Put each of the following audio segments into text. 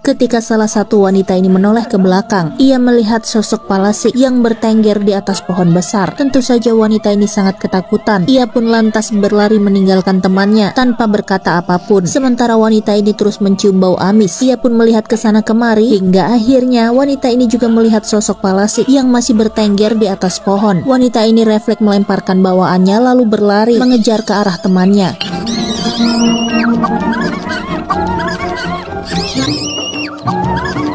Ketika salah satu wanita ini menoleh ke belakang, ia melihat sosok Palasik yang bertengger di atas pohon besar. Tentu saja wanita ini sangat ketakutan. Ia pun lantas berlari meninggalkan temannya tanpa berkata apapun. Sementara wanita ini terus mencium bau amis. Ia pun melihat ke sana kemari hingga akhirnya wanita ini juga melihat sosok Palasik yang masih bertengger di atas pohon. Wanita ini refleks melemparkan bawaannya lalu berlari mengejar ke arah temannya.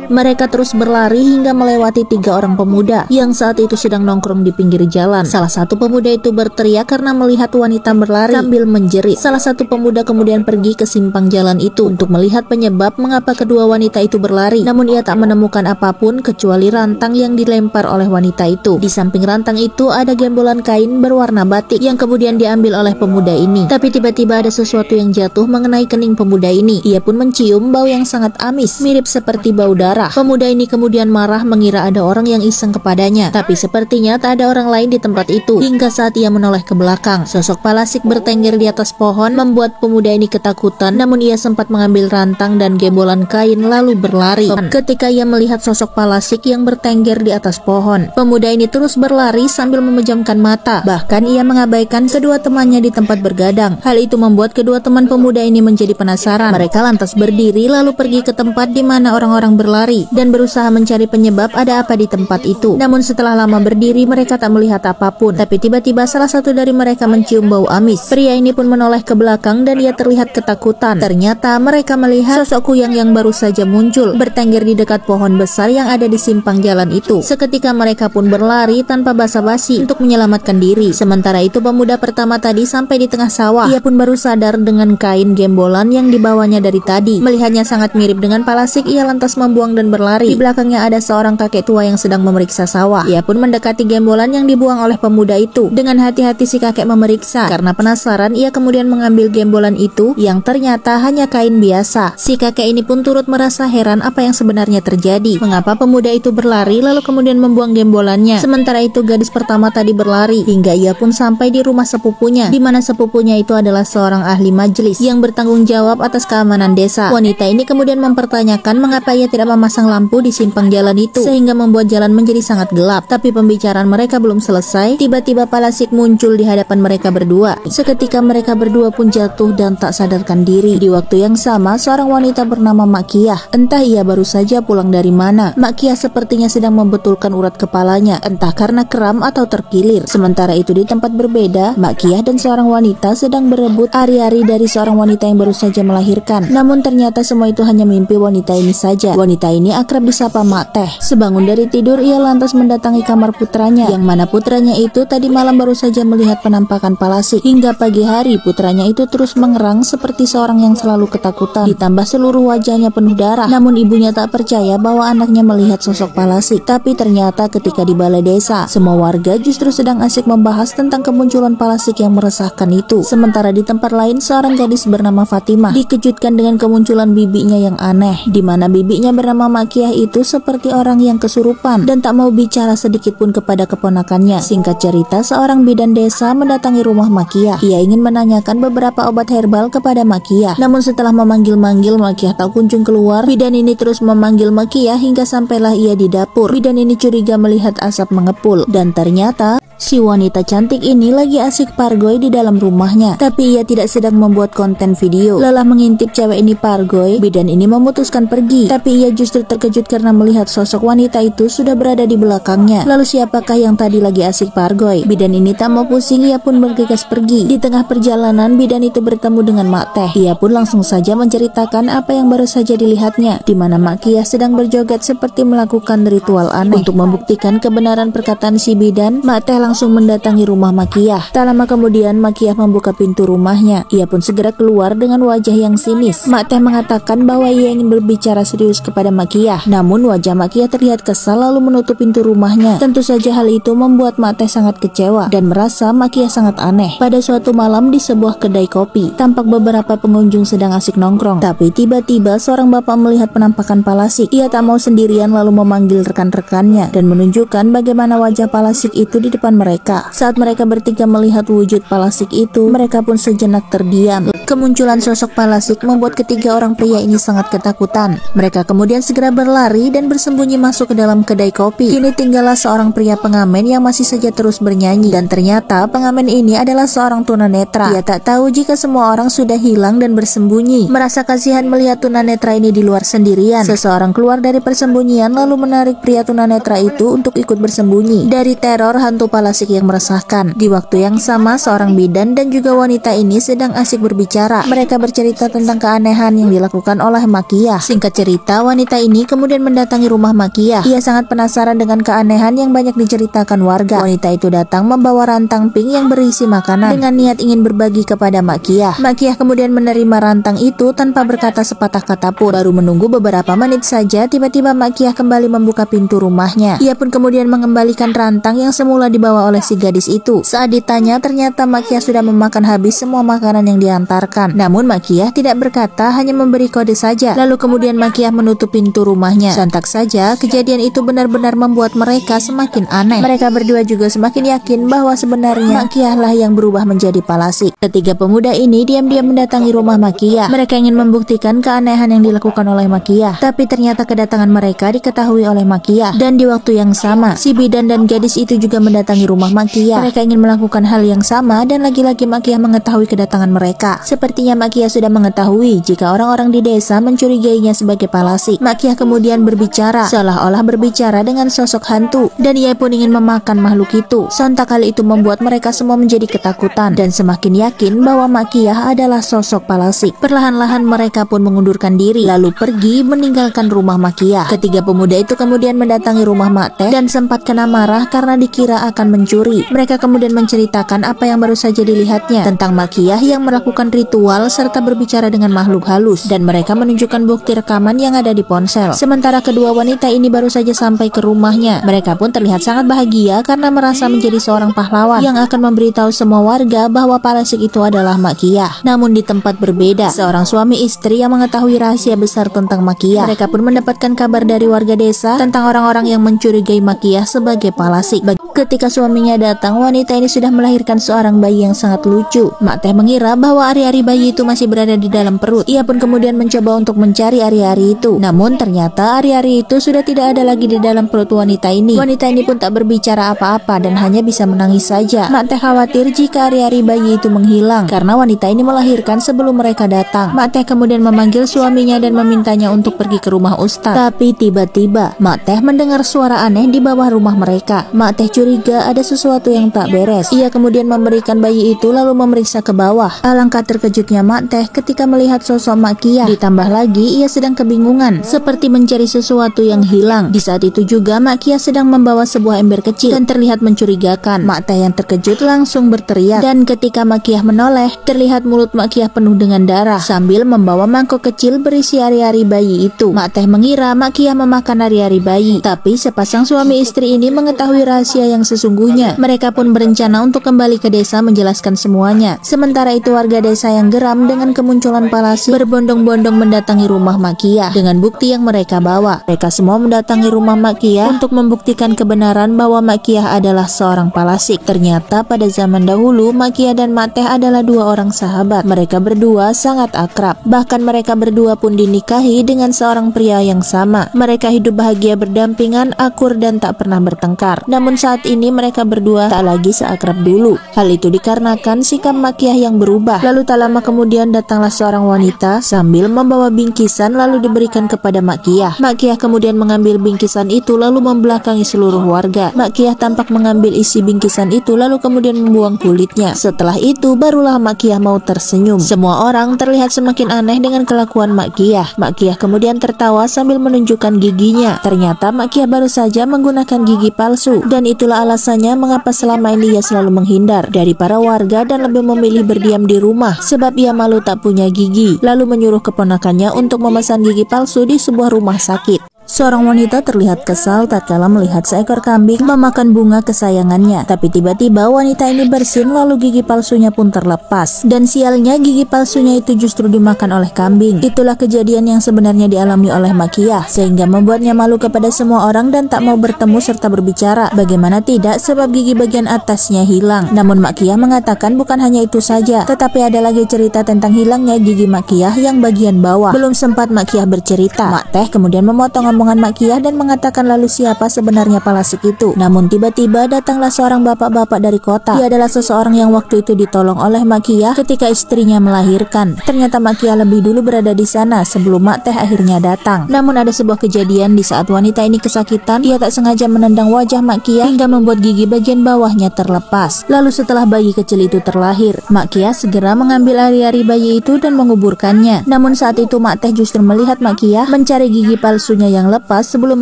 Mereka terus berlari hingga melewati 3 orang pemuda yang saat itu sedang nongkrong di pinggir jalan. Salah satu pemuda itu berteriak karena melihat wanita berlari sambil menjerit. Salah satu pemuda kemudian pergi ke simpang jalan itu untuk melihat penyebab mengapa kedua wanita itu berlari. Namun ia tak menemukan apapun kecuali rantang yang dilempar oleh wanita itu. Di samping rantang itu ada gembolan kain berwarna batik yang kemudian diambil oleh pemuda ini. Tapi tiba-tiba ada sesuatu yang jatuh mengenai kening pemuda ini. Ia pun mencium bau yang sangat amis, mirip seperti bau darah. Pemuda ini kemudian marah mengira ada orang yang iseng kepadanya, tapi sepertinya tak ada orang lain di tempat itu. Hingga saat ia menoleh ke belakang, sosok Palasik bertengger di atas pohon membuat pemuda ini ketakutan. Namun ia sempat mengambil rantang dan gembolan kain lalu berlari. Ketika ia melihat sosok Palasik yang bertengger di atas pohon, pemuda ini terus berlari sambil memejamkan mata. Bahkan ia mengabaikan kedua temannya di tempat bergadang. Hal itu membuat kedua teman pemuda ini menjadi penasaran. Mereka lantas berdiri lalu pergi ke tempat di mana orang-orang berlari dan berusaha mencari penyebab ada apa di tempat itu. Namun setelah lama berdiri mereka tak melihat apapun. Tapi tiba-tiba salah satu dari mereka mencium bau amis. Pria ini pun menoleh ke belakang dan ia terlihat ketakutan. Ternyata mereka melihat sosok Kuyang yang baru saja muncul bertengger di dekat pohon besar yang ada di simpang jalan itu. Seketika mereka pun berlari tanpa basa-basi untuk menyelamatkan diri. Sementara itu pemuda pertama tadi sampai di tengah sawah. Ia pun baru sadar dengan kain gembolan yang dibawanya dari tadi. Melihatnya sangat mirip dengan Palasik, ia lantas membuang dan berlari. Di belakangnya ada seorang kakek tua yang sedang memeriksa sawah. Ia pun mendekati gembolan yang dibuang oleh pemuda itu. Dengan hati-hati si kakek memeriksa. Karena penasaran, ia kemudian mengambil gembolan itu yang ternyata hanya kain biasa. Si kakek ini pun turut merasa heran apa yang sebenarnya terjadi. Mengapa pemuda itu berlari lalu kemudian membuang gembolannya. Sementara itu gadis pertama tadi berlari hingga ia pun sampai di rumah sepupunya, di mana sepupunya itu adalah seorang ahli majelis yang bertanggung jawab atas keamanan desa. Wanita ini kemudian mempertanyakan mengapa ia tidak memasang lampu di simpang jalan itu sehingga membuat jalan menjadi sangat gelap. Tapi pembicaraan mereka belum selesai, tiba-tiba Palasik muncul di hadapan mereka berdua. Seketika mereka berdua pun jatuh dan tak sadarkan diri. Di waktu yang sama, seorang wanita bernama Makiyah. Entah ia baru saja pulang dari mana. Makiyah sepertinya sedang membetulkan urat kepalanya, entah karena kram atau terkilir. Sementara itu di tempat berbeda, Makiyah dan seorang wanita sedang berebut ari-ari dari seorang wanita yang baru saja melahirkan. Namun ternyata semua itu hanya mimpi wanita ini saja. Wanita ini akrab disapa Mak Teh. Sebangun dari tidur, ia lantas mendatangi kamar putranya, yang mana putranya itu tadi malam baru saja melihat penampakan Palasik. Hingga pagi hari, putranya itu terus mengerang seperti seorang yang selalu ketakutan, ditambah seluruh wajahnya penuh darah. Namun ibunya tak percaya bahwa anaknya melihat sosok Palasik. Tapi ternyata ketika di balai desa, semua warga justru sedang asik membahas tentang kemunculan Palasik yang meresahkan itu. Sementara di tempat lain, seorang gadis bernama Fatimah dikejutkan dengan kemunculan bibinya yang aneh, di mana bibinya bernama Makiyah itu seperti orang yang kesurupan dan tak mau bicara sedikit pun kepada keponakannya. Singkat cerita, seorang bidan desa mendatangi rumah Makiyah. Ia ingin menanyakan beberapa obat herbal kepada Makiyah. Namun setelah memanggil-manggil, Makiyah tak kunjung keluar. Bidan ini terus memanggil Makiyah hingga sampailah ia di dapur. Bidan ini curiga melihat asap mengepul dan ternyata si wanita cantik ini lagi asik pargoy di dalam rumahnya. Tapi ia tidak sedang membuat konten video. Lelah mengintip cewek ini pargoy, bidan ini memutuskan pergi. Tapi ia justru terkejut karena melihat sosok wanita itu sudah berada di belakangnya. Lalu siapakah yang tadi lagi asik pargoy? Bidan ini tak mau pusing, ia pun bergegas pergi. Di tengah perjalanan, bidan itu bertemu dengan Mak Teh. Ia pun langsung saja menceritakan apa yang baru saja dilihatnya, di mana Makiyah sedang berjoget seperti melakukan ritual aneh. Untuk membuktikan kebenaran perkataan si bidan, Mak Teh langsung mendatangi rumah Makiyah. Tak lama kemudian Makiyah membuka pintu rumahnya. Ia pun segera keluar dengan wajah yang sinis. Mak Teh mengatakan bahwa ia ingin berbicara serius kepada Makiyah. Namun wajah Makiyah terlihat kesal lalu menutup pintu rumahnya. Tentu saja hal itu membuat Mak Teh sangat kecewa dan merasa Makiyah sangat aneh. Pada suatu malam di sebuah kedai kopi, tampak beberapa pengunjung sedang asik nongkrong. Tapi tiba-tiba seorang bapak melihat penampakan Palasik. Ia tak mau sendirian lalu memanggil rekan-rekannya dan menunjukkan bagaimana wajah Palasik itu di depan mereka. Saat mereka bertiga melihat wujud Palasik itu, mereka pun sejenak terdiam. Kemunculan sosok Palasik membuat ketiga orang pria ini sangat ketakutan. Mereka kemudian segera berlari dan bersembunyi masuk ke dalam kedai kopi. Kini tinggallah seorang pria pengamen yang masih saja terus bernyanyi. Dan ternyata pengamen ini adalah seorang tunanetra. Ia tak tahu jika semua orang sudah hilang dan bersembunyi. Merasa kasihan melihat tunanetra ini di luar sendirian, seseorang keluar dari persembunyian lalu menarik pria tunanetra itu untuk ikut bersembunyi dari teror hantu Palasik yang meresahkan. Di waktu yang sama, seorang bidan dan juga wanita ini sedang asik berbicara. Mereka bercerita tentang keanehan yang dilakukan oleh Makiyah. Singkat cerita, wanita ini kemudian mendatangi rumah Makiyah. Ia sangat penasaran dengan keanehan yang banyak diceritakan warga. Wanita itu datang membawa rantang pink yang berisi makanan dengan niat ingin berbagi kepada Makiyah. Makiyah kemudian menerima rantang itu tanpa berkata sepatah kata pun. Baru menunggu beberapa menit saja, tiba-tiba Makiyah kembali membuka pintu rumahnya. Ia pun kemudian mengembalikan rantang yang semula dibawa oleh si gadis itu. Saat ditanya, ternyata Makiyah sudah memakan habis semua makanan yang diantarkan. Namun Makiyah tidak berkata, hanya memberi kode saja. Lalu kemudian Makiyah menutup pintu rumahnya. Sontak saja, kejadian itu benar-benar membuat mereka semakin aneh. Mereka berdua juga semakin yakin bahwa sebenarnya Makiyah lah yang berubah menjadi Palasik. Ketiga pemuda ini diam-diam mendatangi rumah Makiyah. Mereka ingin membuktikan keanehan yang dilakukan oleh Makiyah. Tapi ternyata kedatangan mereka diketahui oleh Makiyah. Dan di waktu yang sama, si bidan dan gadis itu juga mendatangi rumah Makiyah. Mereka ingin melakukan hal yang sama dan lagi-lagi Makiyah mengetahui kedatangan mereka. Sepertinya Makiyah sudah mengetahui jika orang-orang di desa mencurigainya sebagai Palasik. Makiyah kemudian berbicara, seolah-olah berbicara dengan sosok hantu, dan ia pun ingin memakan makhluk itu. Sontak hal itu membuat mereka semua menjadi ketakutan dan semakin yakin bahwa Makiyah adalah sosok Palasik. Perlahan-lahan mereka pun mengundurkan diri lalu pergi meninggalkan rumah Makiyah. Ketiga pemuda itu kemudian mendatangi rumah Mak Teh dan sempat kena marah karena dikira akan mencuri. Mereka kemudian menceritakan apa yang baru saja dilihatnya tentang Makiyah yang melakukan ritual serta berbicara dengan makhluk halus, dan mereka menunjukkan bukti rekaman yang ada di ponsel. Sementara kedua wanita ini baru saja sampai ke rumahnya. Mereka pun terlihat sangat bahagia karena merasa menjadi seorang pahlawan yang akan memberitahu semua warga bahwa Palasik itu adalah Makiyah. Namun di tempat berbeda, seorang suami istri yang mengetahui rahasia besar tentang Makiyah. Mereka pun mendapatkan kabar dari warga desa tentang orang-orang yang mencurigai Makiyah sebagai Palasik. Ketika suaminya datang, wanita ini sudah melahirkan seorang bayi yang sangat lucu. Mak Teh mengira bahwa ari-ari bayi itu masih berada di dalam perut. Ia pun kemudian mencoba untuk mencari ari-ari itu. Namun ternyata ari-ari itu sudah tidak ada lagi di dalam perut wanita ini. Wanita ini pun tak berbicara apa-apa dan hanya bisa menangis saja. Mak Teh khawatir jika ari-ari bayi itu menghilang karena wanita ini melahirkan sebelum mereka datang. Mak Teh kemudian memanggil suaminya dan memintanya untuk pergi ke rumah Ustaz. Tapi tiba-tiba Mak Teh mendengar suara aneh di bawah rumah mereka. Mak Teh curiga ada sesuatu yang tak beres. Ia kemudian memberikan bayi itu lalu memeriksa ke bawah. Alangkah terkejutnya Mak Teh ketika melihat sosok Makiyah. Ditambah lagi ia sedang kebingungan, seperti mencari sesuatu yang hilang. Di saat itu juga Makiyah sedang membawa sebuah ember kecil dan terlihat mencurigakan. Mak Teh yang terkejut langsung berteriak, dan ketika Makiyah menoleh, terlihat mulut Makiyah penuh dengan darah sambil membawa mangkok kecil berisi ari-ari bayi itu. Mak Teh mengira Makiyah memakan ari-ari bayi, tapi sepasang suami istri ini mengetahui rahasia yang sesungguhnya. Mereka pun berencana untuk kembali ke desa menjelaskan semuanya. Sementara itu warga desa yang geram dengan kemunculan Palasik berbondong-bondong mendatangi rumah Makiyah dengan bukti yang mereka bawa. Mereka semua mendatangi rumah Makiyah untuk membuktikan kebenaran bahwa Makiyah adalah seorang Palasik. Ternyata pada zaman dahulu Makiyah dan Mak Teh adalah dua orang sahabat. Mereka berdua sangat akrab. Bahkan mereka berdua pun dinikahi dengan seorang pria yang sama. Mereka hidup bahagia berdampingan, akur dan tak pernah bertengkar. Namun saat ini mereka berdua tak lagi seakrab dulu. Hal itu dikarenakan sikap Makiyah yang berubah. Lalu tak lama kemudian datanglah seorang wanita sambil membawa bingkisan lalu diberikan kepada Makiyah. Makiyah kemudian mengambil bingkisan itu lalu membelakangi seluruh warga. Makiyah tampak mengambil isi bingkisan itu lalu kemudian membuang kulitnya. Setelah itu barulah Makiyah mau tersenyum. Semua orang terlihat semakin aneh dengan kelakuan Makiyah. Makiyah kemudian tertawa sambil menunjukkan giginya. Ternyata Makiyah baru saja menggunakan gigi palsu, dan itulah alasannya mengapa selama ini ia selalu menghindar dari para warga dan lebih memilih berdiam di rumah sebab ia malu tak punya gigi. Lalu menyuruh keponakannya untuk memesan gigi palsu di sebuah rumah sakit. Seorang wanita terlihat kesal tatkala melihat seekor kambing memakan bunga kesayangannya. Tapi tiba-tiba wanita ini bersin lalu gigi palsunya pun terlepas. Dan sialnya gigi palsunya itu justru dimakan oleh kambing. Itulah kejadian yang sebenarnya dialami oleh Makiyah, sehingga membuatnya malu kepada semua orang dan tak mau bertemu serta berbicara. Bagaimana tidak, sebab gigi bagian atasnya hilang. Namun Makiyah mengatakan bukan hanya itu saja, tetapi ada lagi cerita tentang hilangnya gigi Makiyah yang bagian bawah. Belum sempat Makiyah bercerita, Mak Teh kemudian memotong omongan Makiyah dan mengatakan lalu siapa sebenarnya Palasik itu. Namun tiba-tiba datanglah seorang bapak-bapak dari kota. Dia adalah seseorang yang waktu itu ditolong oleh Makiyah ketika istrinya melahirkan. Ternyata Makiyah lebih dulu berada di sana sebelum Mak Teh akhirnya datang. Namun ada sebuah kejadian di saat wanita ini kesakitan. Ia tak sengaja menendang wajah Makiyah hingga membuat gigi bagian bawahnya terlepas. Lalu setelah bayi kecil itu terlahir, Makiyah segera mengambil ari-ari bayi itu dan menguburkannya. Namun saat itu Mak Teh justru melihat Makiyah mencari gigi palsunya yang lepas sebelum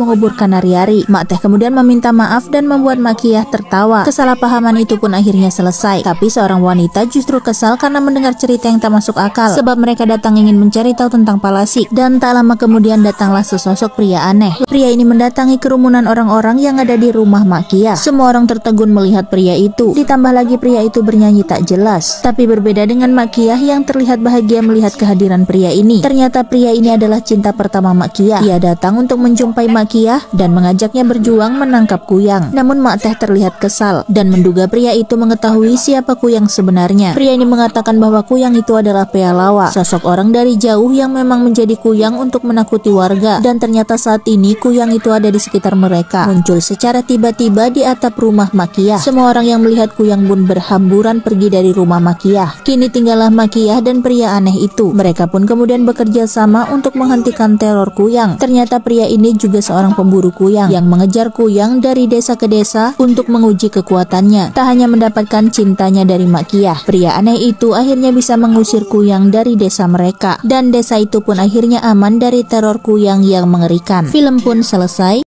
menguburkan ari-ari. Mak Teh kemudian meminta maaf dan membuat Makiyah tertawa. Kesalahpahaman itu pun akhirnya selesai. Tapi seorang wanita justru kesal karena mendengar cerita yang tak masuk akal, sebab mereka datang ingin mencari tahu tentang Palasik. Dan tak lama kemudian datanglah sesosok pria aneh. Pria ini mendatangi kerumunan orang-orang yang ada di rumah Makiyah. Semua orang tertegun melihat pria itu. Ditambah lagi pria itu bernyanyi tak jelas. Tapi berbeda dengan Makiyah yang terlihat bahagia melihat kehadiran pria ini. Ternyata pria ini adalah cinta pertama Makiyah. Ia datang untuk menjumpai Makiyah dan mengajaknya berjuang menangkap Kuyang. Namun Mak Teh terlihat kesal dan menduga pria itu mengetahui siapa Kuyang sebenarnya. Pria ini mengatakan bahwa Kuyang itu adalah Pealawa, sosok orang dari jauh yang memang menjadi Kuyang untuk menakuti warga. Dan ternyata saat ini Kuyang itu ada di sekitar mereka, muncul secara tiba-tiba di atap rumah Makiyah. Semua orang yang melihat Kuyang pun berhamburan pergi dari rumah Makiyah. Kini tinggallah Makiyah dan pria aneh itu. Mereka pun kemudian bekerja sama untuk menghentikan teror Kuyang. Ternyata pria ini juga seorang pemburu Kuyang yang mengejar Kuyang dari desa ke desa untuk menguji kekuatannya. Tak hanya mendapatkan cintanya dari Makiyah, pria aneh itu akhirnya bisa mengusir Kuyang dari desa mereka. Dan desa itu pun akhirnya aman dari teror Kuyang yang mengerikan. Film pun selesai.